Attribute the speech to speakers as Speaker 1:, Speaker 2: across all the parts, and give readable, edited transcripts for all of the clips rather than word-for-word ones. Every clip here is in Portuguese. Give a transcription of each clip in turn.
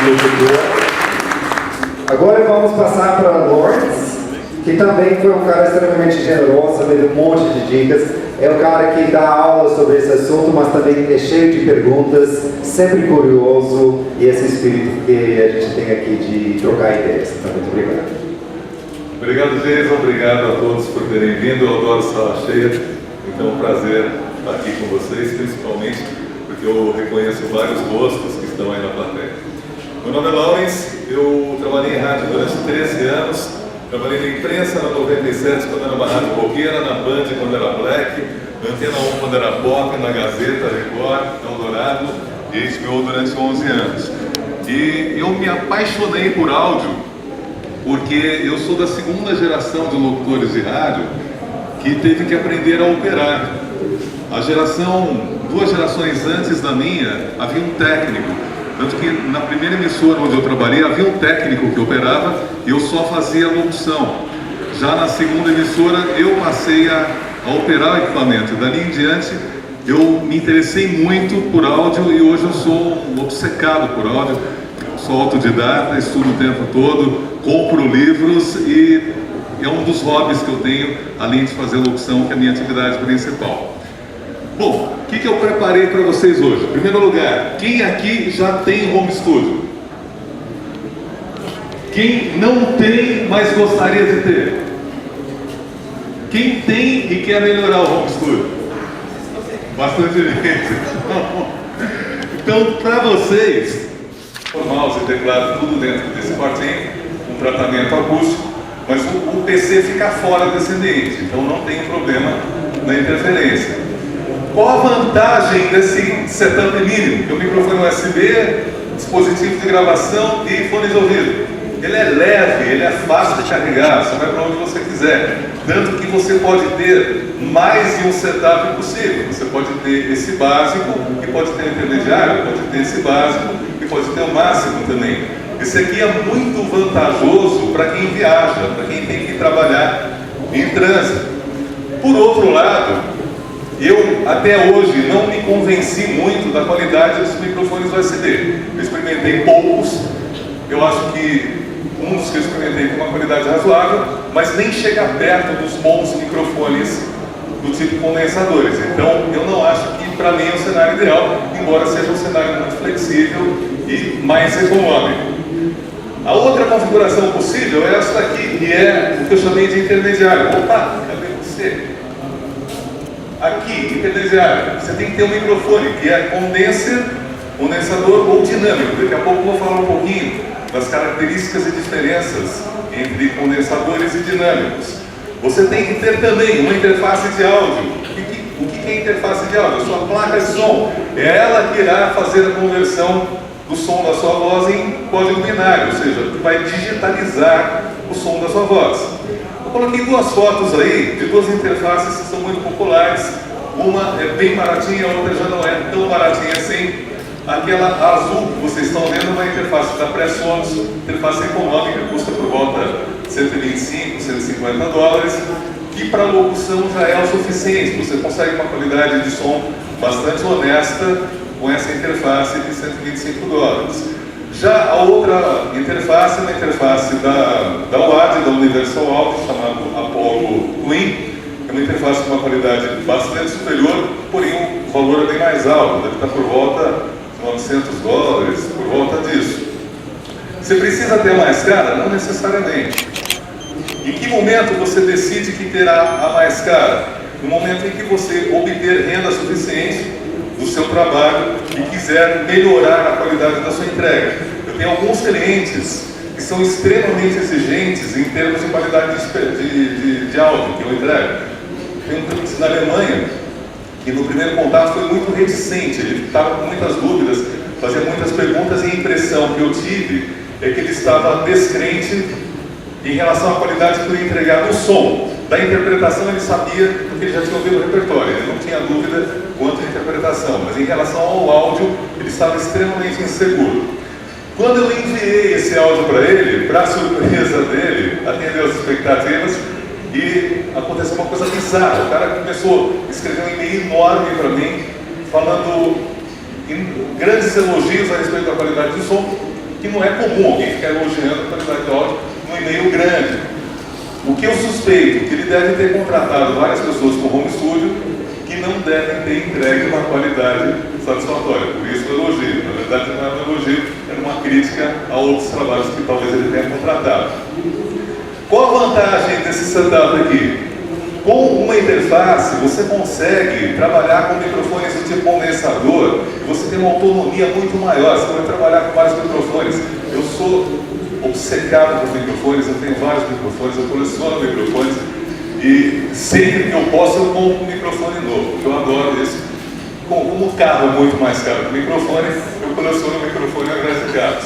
Speaker 1: locutor. Agora vamos passar para Lawrence, que também foi um cara extremamente generoso, deu um monte de dicas. É um cara que dá aula sobre esse assunto, mas também é cheio de perguntas, sempre curioso, e esse espírito que a gente tem aqui de trocar ideias. Então, muito obrigado.
Speaker 2: Obrigado, Jason. Obrigado a todos por terem vindo. Eu adoro sala cheia, então é um prazer estar aqui com vocês, principalmente porque eu reconheço vários rostos que estão aí na plateia. Meu nome é Lawrence, eu trabalhei em rádio durante 13 anos, trabalhei na imprensa na 97 quando era uma rádio roqueira, na Band quando era Black, na Antena 1 quando era Pop, na Gazeta, Record, Eldorado e HBO durante 11 anos. E eu me apaixonei por áudio porque eu sou da segunda geração de locutores de rádio que teve que aprender a operar. Duas gerações antes da minha, havia um técnico. Tanto que na primeira emissora onde eu trabalhei, havia um técnico que operava e eu só fazia locução. Já na segunda emissora, eu passei a operar o equipamento. Dali em diante, eu me interessei muito por áudio e hoje eu sou obcecado por áudio. Eu sou autodidata, estudo o tempo todo, compro livros e é um dos hobbies que eu tenho, além de fazer locução, que é a minha atividade principal. Bom, o que eu preparei para vocês hoje? Em primeiro lugar, quem aqui já tem home studio? Quem não tem, mas gostaria de ter? Quem tem e quer melhorar o home studio? Bastante gente. Então, para vocês, mouse e teclado, tudo dentro desse quartinho, um tratamento acústico, mas o PC fica fora desse ambiente, então não tem problema na interferência. Qual a vantagem desse setup mínimo? É um microfone USB, dispositivo de gravação e fone de ouvido. Ele é leve, ele é fácil de carregar, você vai para onde você quiser. Tanto que você pode ter mais de um setup possível. Você pode ter esse básico, e pode ter o intermediário, pode ter esse básico, e pode ter o máximo também. Esse aqui é muito vantajoso para quem viaja, para quem tem que trabalhar em trânsito. Por outro lado, eu até hoje não me convenci muito da qualidade dos microfones USB. Eu experimentei poucos, eu acho que um dos que eu experimentei tem uma qualidade razoável, mas nem chega perto dos bons microfones do tipo condensadores. Então eu não acho que para mim é o cenário ideal, embora seja um cenário muito flexível e mais econômico. A outra configuração possível é essa daqui, que é o que eu chamei de intermediário. Opa, cadê você? Aqui, intermediário, você tem que ter um microfone que é condensador ou dinâmico. Daqui a pouco eu vou falar um pouquinho das características e diferenças entre condensadores e dinâmicos. Você tem que ter também uma interface de áudio. O que é interface de áudio? A sua placa de som. É ela que irá fazer a conversão do som da sua voz em código binário, ou seja, que vai digitalizar o som da sua voz. Eu coloquei duas fotos aí de duas interfaces que são muito populares. Uma é bem baratinha, a outra já não é tão baratinha assim. Aquela azul que vocês estão vendo é uma interface da Presonus, interface econômica, custa por volta de 125, 150 dólares, que para locução já é o suficiente. Você consegue uma qualidade de som bastante honesta com essa interface de 125 dólares. Já a outra interface é uma interface da UAD, da Universal Audio, chamada Apollo Twin. É uma interface com uma qualidade bastante superior, porém o valor é bem mais alto, deve estar por volta de 900 dólares, por volta disso. Você precisa ter mais cara? Não necessariamente. Em que momento você decide que terá a mais cara? No momento em que você obter renda suficiente do seu trabalho e quiser melhorar a qualidade da sua entrega. Eu tenho alguns clientes que são extremamente exigentes em termos de qualidade de áudio que eu entrego. Tem um cliente na Alemanha que no primeiro contato foi muito reticente, ele estava com muitas dúvidas, fazia muitas perguntas, e a impressão que eu tive é que ele estava descrente em relação à qualidade que eu ia entregar do som. Da interpretação ele sabia, porque ele já tinha ouvido o repertório, ele não tinha dúvida quanto à interpretação, mas em relação ao áudio, ele estava extremamente inseguro. Quando eu enviei esse áudio para ele, para surpresa dele, atendeu as expectativas, e aconteceu uma coisa bizarra. O cara começou a escrever um e-mail enorme para mim, falando em grandes elogios a respeito da qualidade do som, que não é comum alguém ficar elogiando a qualidade do áudio no e-mail grande. O que eu suspeito, que ele deve ter contratado várias pessoas com home studio que não devem ter entregue uma qualidade satisfatória. Por isso o elogio. Na verdade não era um elogio, era uma crítica a outros trabalhos que talvez ele tenha contratado. Qual a vantagem desse setup aqui? Com uma interface, você consegue trabalhar com microfones do tipo condensador e você tem uma autonomia muito maior. Você pode trabalhar com vários microfones. Eu sou obcecado por microfones, eu tenho vários microfones, eu coleciono microfones e sempre que eu posso eu compro um microfone novo, porque eu adoro isso. Como o carro é muito mais caro que o microfone, eu coleciono microfone ao invés de carros.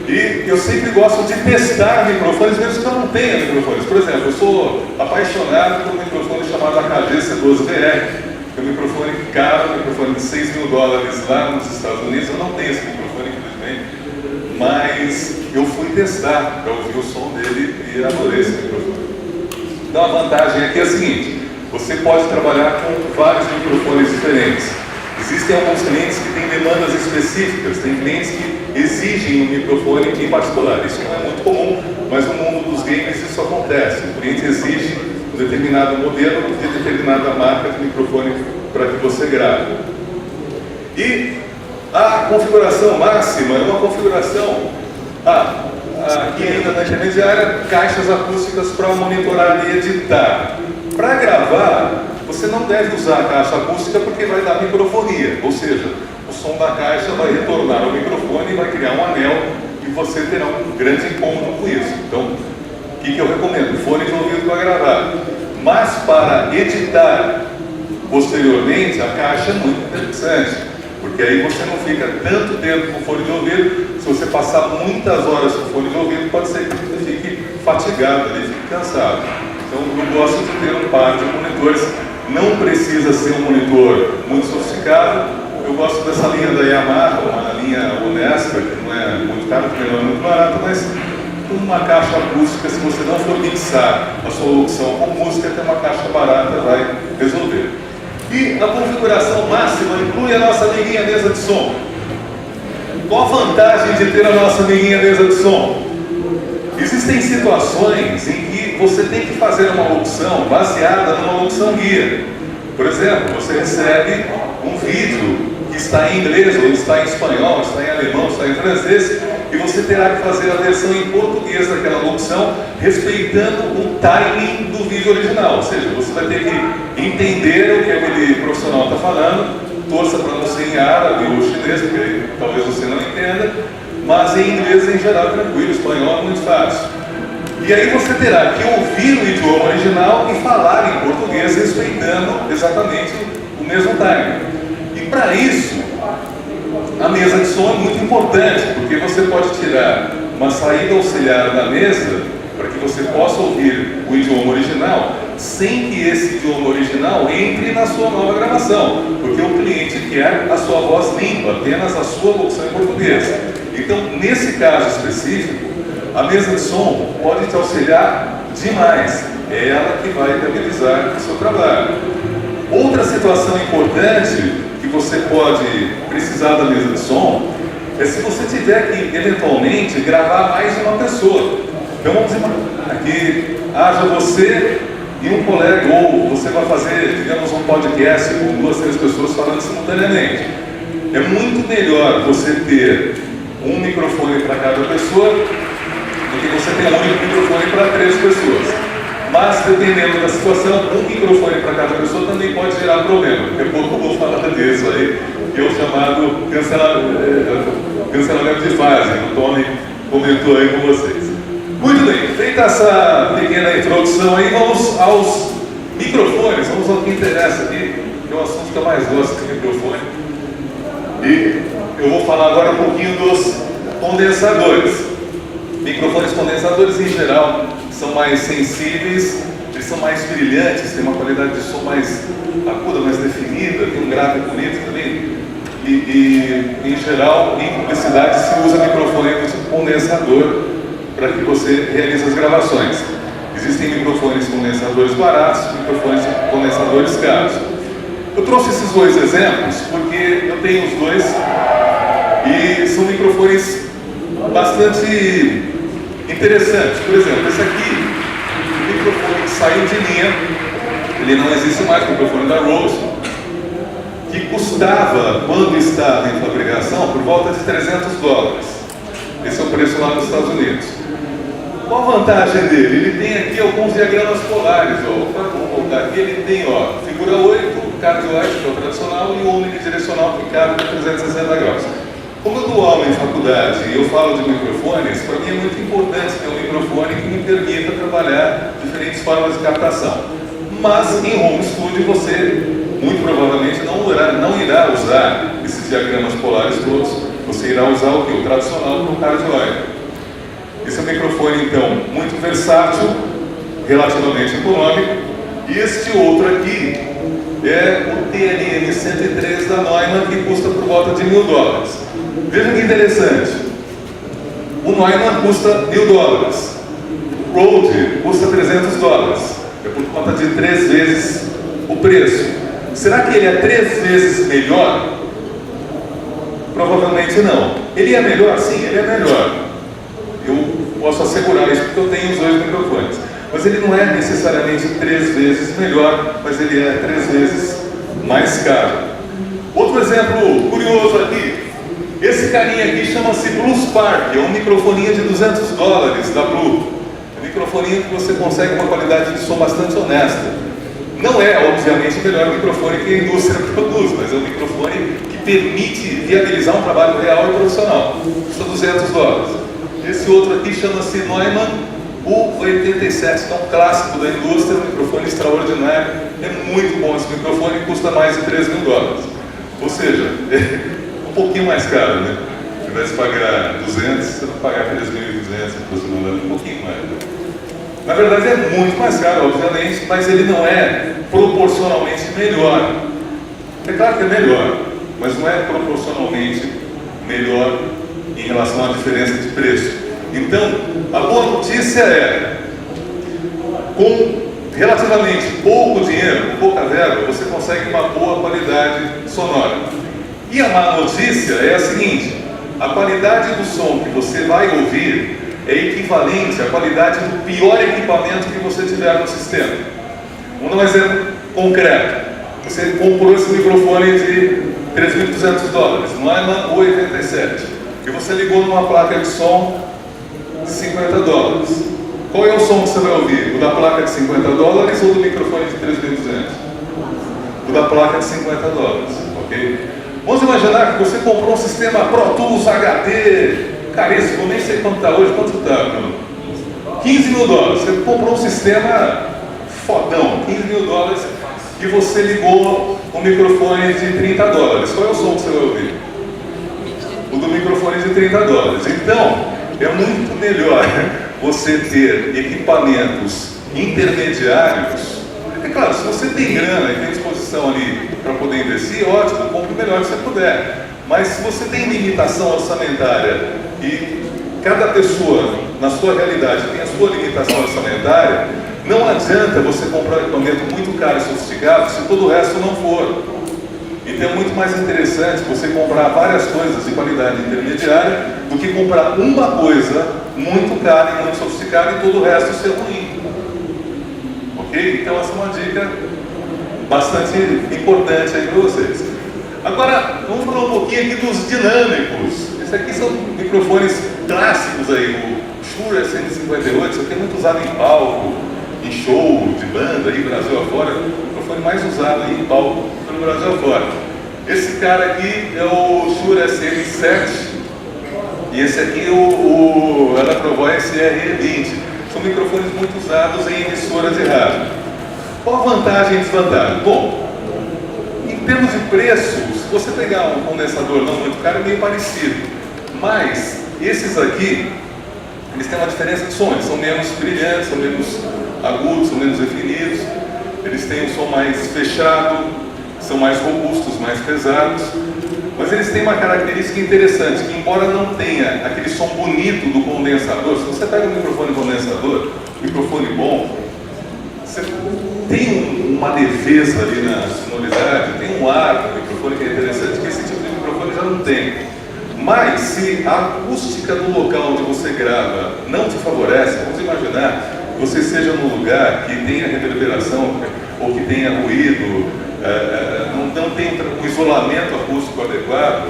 Speaker 2: E eu sempre gosto de testar microfones, mesmo que eu não tenha microfones. Por exemplo, eu sou apaixonado por um microfone chamado AKG C12VR, que é um microfone caro, um microfone de $6 mil lá nos Estados Unidos. Eu não tenho esse microfone, infelizmente, mas eu fui testar para ouvir o som dele e adorei esse microfone. Então a vantagem aqui é a seguinte: você pode trabalhar com vários microfones diferentes. Existem alguns clientes que têm demandas específicas, tem clientes que exigem um microfone em particular. Isso não é muito comum, mas no mundo dos games isso acontece. O cliente exige um determinado modelo de determinada marca de microfone para que você grave. E a configuração máxima é uma configuração, aqui ainda na intermediária, caixas acústicas para monitorar e editar. Para gravar, você não deve usar a caixa acústica porque vai dar microfonia, ou seja, o som da caixa vai retornar ao microfone e vai criar um anel e você terá um grande incômodo com isso. Então, o que eu recomendo? Fone de ouvido para gravar. Mas para editar posteriormente, a caixa é muito interessante, porque aí você não fica tanto tempo com fone de ouvido. Se você passar muitas horas com fone de ouvido, pode ser que você fique fatigado, fique cansado. Então eu gosto de ter um par de monitores. Não precisa ser um monitor muito sofisticado. Eu gosto dessa linha da Yamaha, uma linha honesta, que não é muito cara, também não é muito barata, mas com uma caixa acústica, se você não for mixar a sua locução com música, até uma caixa barata vai resolver. E a configuração máxima inclui a nossa amiguinha mesa de som. Qual a vantagem de ter a nossa amiguinha mesa de som? Existem situações em que você tem que fazer uma locução baseada numa locução guia. Por exemplo, você recebe um vídeo que está em inglês, ou está em espanhol, está em alemão, está em francês, e você terá que fazer a versão em português daquela locução, respeitando o timing do vídeo original. Ou seja, você vai ter que entender o que aquele profissional está falando, torça para não ser em árabe ou chinês, porque talvez você não entenda, mas em inglês em geral tranquilo, espanhol é muito fácil. E aí você terá que ouvir o idioma original e falar em português, respeitando exatamente o mesmo timing. E para isso, a mesa de som é muito importante, porque você pode tirar uma saída auxiliar da mesa para que você possa ouvir o idioma original, sem que esse idioma original entre na sua nova gravação, porque o cliente quer a sua voz limpa, apenas a sua locução em português. Então, nesse caso específico, a mesa de som pode te auxiliar demais. É ela que vai viabilizar o seu trabalho. Outra situação importante que você pode precisar da mesa de som é se você tiver que, eventualmente, gravar mais de uma pessoa. Então, vamos imaginar que haja você e um colega, ou você vai fazer, digamos, um podcast com 2, 3 pessoas falando simultaneamente. É muito melhor você ter um microfone para cada pessoa do que você ter um único microfone para 3 pessoas. Mas, dependendo da situação, um microfone para cada pessoa também pode gerar problema. Daqui a pouco eu vou falar disso aí, que é o chamado cancelamento de fase, o Tony comentou aí com vocês. Muito bem, feita essa pequena introdução aí, vamos aos microfones, vamos ao que interessa aqui, que é o assunto que eu mais gosto de microfone. E eu vou falar agora um pouquinho dos condensadores. Microfones condensadores, em geral, são mais sensíveis, eles são mais brilhantes, têm uma qualidade de som mais aguda, mais definida, tem um grave bonito também. E em geral, em publicidade, se usa microfone do tipo condensador para que você realize as gravações. Existem microfones condensadores baratos, microfones condensadores caros. Eu trouxe esses 2 exemplos porque eu tenho os 2 e são microfones bastante interessantes. Por exemplo, esse aqui, o microfone que saiu de linha, ele não existe mais, o microfone da Rode, que custava, quando estava em fabricação, por volta de $300. Esse é o preço lá nos Estados Unidos. Qual a vantagem dele? Ele tem aqui alguns diagramas polares. Vamos voltar aqui, ele tem figura 8, cardioide, que é o tradicional, e o unidirecional, que cabe a 360 graus. Como eu dou aula em faculdade e eu falo de microfones, para mim é muito importante ter um microfone que me permita trabalhar diferentes formas de captação. Mas em home studio você muito provavelmente não irá usar esses diagramas polares todos, você irá usar o que? O tradicional para o cardioide. Esse é um microfone, então, muito versátil, relativamente econômico. E este outro aqui é o TNM 103 da Neumann, que custa por volta de $1.000. Veja que interessante. O Neumann custa $1.000. O Rode custa $300. É por conta de 3 vezes o preço. Será que ele é 3 vezes melhor? Provavelmente não. Ele é melhor? Sim, ele é melhor. Eu posso assegurar isso porque eu tenho os 2 microfones. Mas ele não é necessariamente 3 vezes melhor, mas ele é 3 vezes mais caro. Outro exemplo curioso aqui. Esse carinha aqui chama-se Blue Spark, é um microfoninho de $200 da Blue. É um microfoninho que você consegue uma qualidade de som bastante honesta. Não é, obviamente, o melhor microfone que a indústria produz, mas é um microfone que permite viabilizar um trabalho real e profissional. Custa $200. Esse outro aqui chama-se Neumann U87, que é um clássico da indústria, um microfone extraordinário. É muito bom esse microfone, custa mais de $3.000. Ou seja, é um pouquinho mais caro, né? Se tivesse que pagar 200, você vai pagar 3.200 aproximadamente, um pouquinho mais. Na verdade é muito mais caro, obviamente, mas ele não é proporcionalmente melhor. É claro que é melhor, mas não é proporcionalmente melhor em relação à diferença de preço. Então, a boa notícia é, com relativamente pouco dinheiro, com pouca verba, você consegue uma boa qualidade sonora. E a má notícia é a seguinte: a qualidade do som que você vai ouvir é equivalente à qualidade do pior equipamento que você tiver no sistema. Vamos dar um exemplo concreto. Você comprou esse microfone de $3.200, Neumann U87, e você ligou numa placa de som de $50. Qual é o som que você vai ouvir? O da placa de $50 ou do microfone de 3.200? O da placa de $50, ok? Vamos imaginar que você comprou um sistema Pro Tools HD, caríssimo, nem sei quanto está hoje, quanto está, Bruno? $15.000. Você comprou um sistema fodão, $15.000, e você ligou um microfone de $30. Qual é o som que você vai ouvir? O do microfone de $30. Então, é muito melhor você ter equipamentos intermediários. É claro, se você tem grana e tem disposição ali para poder investir, ótimo, compre o melhor que você puder. Mas se você tem limitação orçamentária e cada pessoa, na sua realidade, tem a sua limitação orçamentária, não adianta você comprar um equipamento muito caro e sofisticado se todo o resto não for. Então é muito mais interessante você comprar várias coisas de qualidade intermediária do que comprar uma coisa muito cara e muito sofisticada e todo o resto ser ruim. Ok? Então essa é uma dica bastante importante aí para vocês. Agora, vamos falar um pouquinho aqui dos dinâmicos. Esses aqui são microfones clássicos aí, o Shure SM58, isso aqui é muito usado em palco, em show de banda aí, Brasil afora, o microfone mais usado aí em palco pelo Brasil afora. Esse cara aqui é o Shure SM7 e esse aqui é o Electrovoy SR20. São microfones muito usados em emissoras de rádio. Qual a vantagem e desvantagem? Bom, em termos de preço, se você pegar um condensador não muito caro, é meio parecido. Mas esses aqui, eles têm uma diferença de som, eles são menos brilhantes, são menos agudos, são menos definidos, eles têm um som mais fechado, são mais robustos, mais pesados, mas eles têm uma característica interessante, que embora não tenha aquele som bonito do condensador, se você pega um microfone condensador, microfone bom, você tem uma leveza ali na sonoridade, tem um ar no microfone que é interessante, que esse tipo de microfone já não tem. Mas se a acústica do local onde você grava não te favorece, vamos imaginar que você esteja num lugar que tenha reverberação ou que tenha ruído, não tem um isolamento acústico adequado,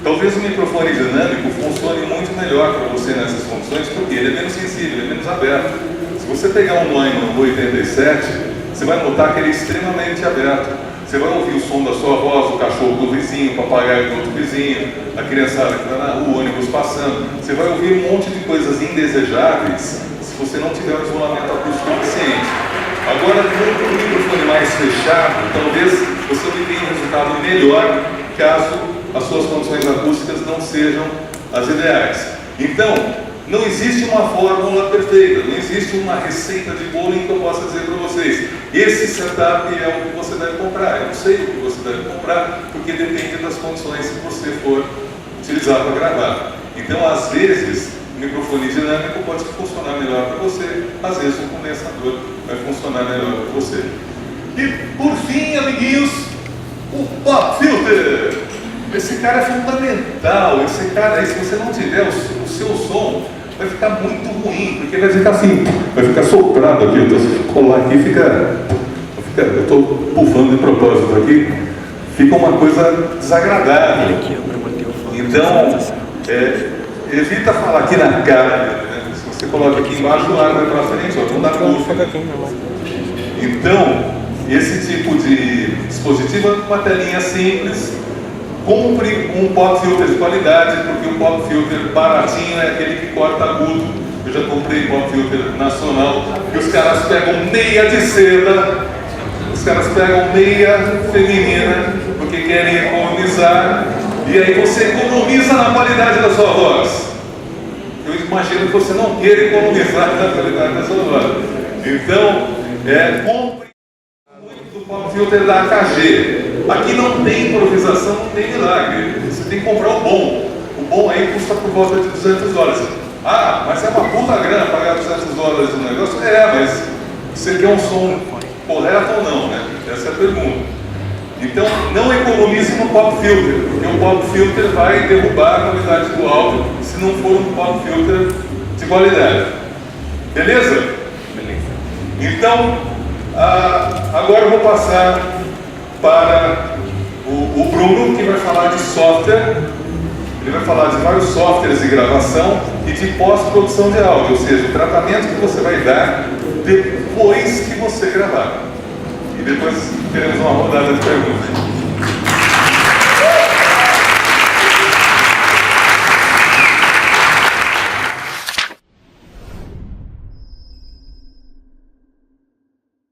Speaker 2: talvez o microfone dinâmico funcione muito melhor para você nessas condições, porque ele é menos sensível, ele é menos aberto. Se você pegar um Neumann 87, você vai notar que ele é extremamente aberto. Você vai ouvir o som da sua voz, o cachorro do vizinho, o papagaio do outro vizinho, a criançada que está na rua, o ônibus passando. Você vai ouvir um monte de coisas indesejáveis se você não tiver um isolamento acústico suficiente. Agora, com um microfone mais fechado, talvez você obtenha um resultado melhor caso as suas condições acústicas não sejam as ideais. Então, não existe uma fórmula perfeita, não existe uma receita de bolo que eu possa dizer para vocês. Esse setup é o que você deve comprar. Eu não sei o que você deve comprar, porque depende das condições que você for utilizar para gravar. Então, às vezes, o microfone dinâmico pode funcionar melhor para você, às vezes o condensador vai funcionar melhor para você. E, por fim, amiguinhos, o pop filter. Esse cara é fundamental. Esse cara aí, se você não tiver o seu som, vai ficar muito ruim, porque vai ficar assim, vai ficar soprado aqui. Então, se colar aqui, eu estou pufando de propósito aqui, fica uma coisa desagradável. Então, evita falar aqui na cara, né? Se você coloca aqui embaixo, o ar vai para frente, não dá curva. Então, esse tipo de dispositivo é uma telinha simples. Compre um pop filter de qualidade, porque o pop filter baratinho é aquele que corta agudo. Eu já comprei pop filter nacional e os caras pegam meia de seda, os caras pegam meia feminina, porque querem economizar, e aí você economiza na qualidade da sua voz. Eu imagino que você não queira economizar na qualidade da sua voz. Então, compre muito do pop filter da AKG. Aqui não tem improvisação, não tem milagre. Você tem que comprar o bom. O bom aí custa por volta de $200. Ah, mas é uma puta grana pagar $200 no negócio? Mas você quer um som correto ou não, né? Essa é a pergunta. Então, não economize no pop filter, porque o pop filter vai derrubar a qualidade do áudio se não for um pop filter de qualidade. Beleza? Beleza. Então, agora eu vou passar para o Bruno, que vai falar de software. Ele vai falar de vários softwares de gravação e de pós-produção de áudio, ou seja, o tratamento que você vai dar depois que você gravar. E depois teremos uma rodada de perguntas.